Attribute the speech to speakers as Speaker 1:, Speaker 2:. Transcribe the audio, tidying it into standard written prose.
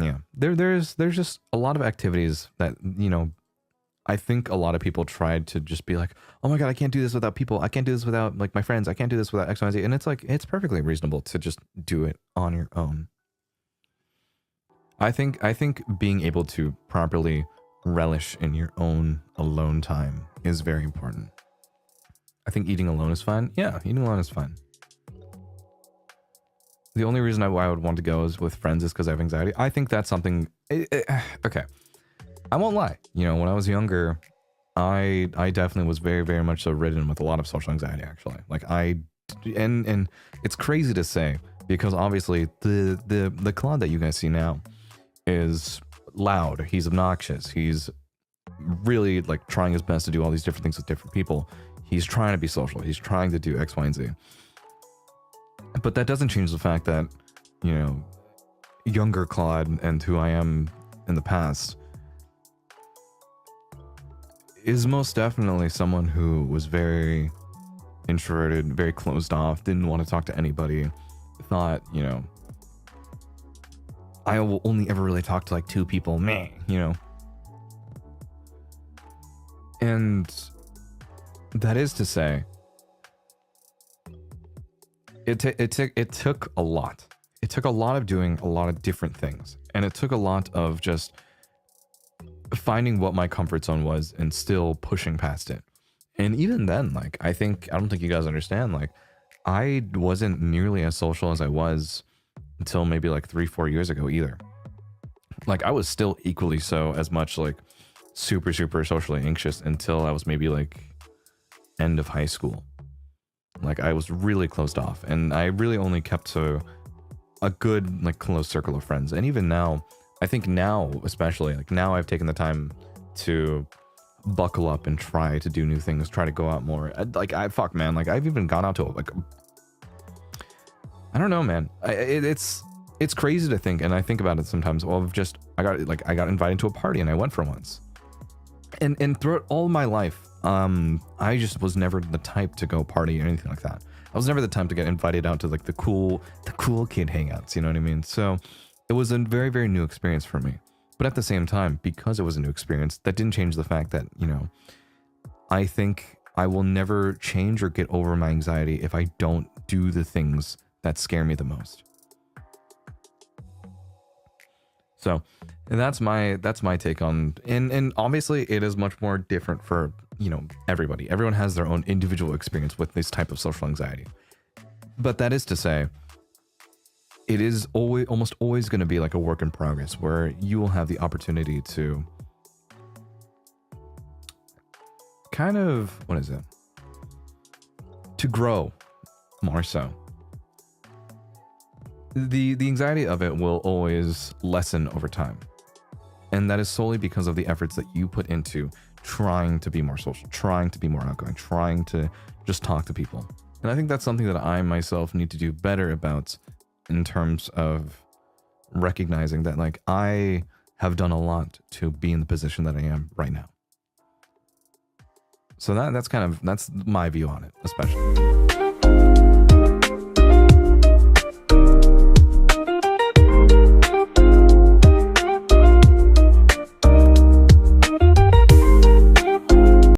Speaker 1: Yeah. There's just a lot of activities that, I think a lot of people tried to just be like, oh my God, I can't do this without people. I can't do this without like my friends. I can't do this without X, Y, and Z. And it's like, it's perfectly reasonable to just do it on your own. I think being able to properly relish in your own alone time is very important. I think eating alone is fun. Yeah, eating alone is fun. The only reason why I would want to go is with friends is because I have anxiety. I think that's something. Okay, I won't lie. When I was younger, I definitely was very, very much so ridden with a lot of social anxiety. Actually, like and it's crazy to say because obviously the Claude that you guys see now is loud. He's obnoxious. He's really like trying his best to do all these different things with different people. He's trying to be social. He's trying to do X, Y, and Z. But that doesn't change the fact that, younger Claude and who I am in the past is most definitely someone who was very introverted, very closed off, didn't want to talk to anybody, thought, I will only ever really talk to like two people, meh, And that is to say, it took a lot. It took a lot of doing a lot of different things. And it took a lot of just finding what my comfort zone was and still pushing past it. And even then, like, I don't think you guys understand, like, I wasn't nearly as social as I was until maybe like 3-4 years ago either. Like, I was still equally so as much like super, super socially anxious until I was maybe like end of high school. Like, I was really closed off and I really only kept to a good, like, close circle of friends. And even now, I think now, especially, like, now I've taken the time to buckle up and try to do new things, try to go out more. Fuck, man. Like, I've even gone out to, like, I don't know, man. It's crazy to think, and I think about it sometimes. Well, I got invited to a party and I went for once. And throughout all my life, I just was never the type to go party or anything like that. I was never the type to get invited out to like the cool kid hangouts, you know what I mean? So it was a very, very new experience for me. But at the same time, because it was a new experience, that didn't change the fact that, I think I will never change or get over my anxiety if I don't do the things that scare me the most. So that's my take on, and obviously it is much more different for, everybody. Everyone has their own individual experience with this type of social anxiety. But that is to say, it is almost always going to be like a work in progress where you will have the opportunity to kind of, to grow more so. The anxiety of it will always lessen over time. And that is solely because of the efforts that you put into trying to be more social, trying to be more outgoing, trying to just talk to people. And I think that's something that I myself need to do better about in terms of recognizing that, like, I have done a lot to be in the position that I am right now. So that's my view on it, especially.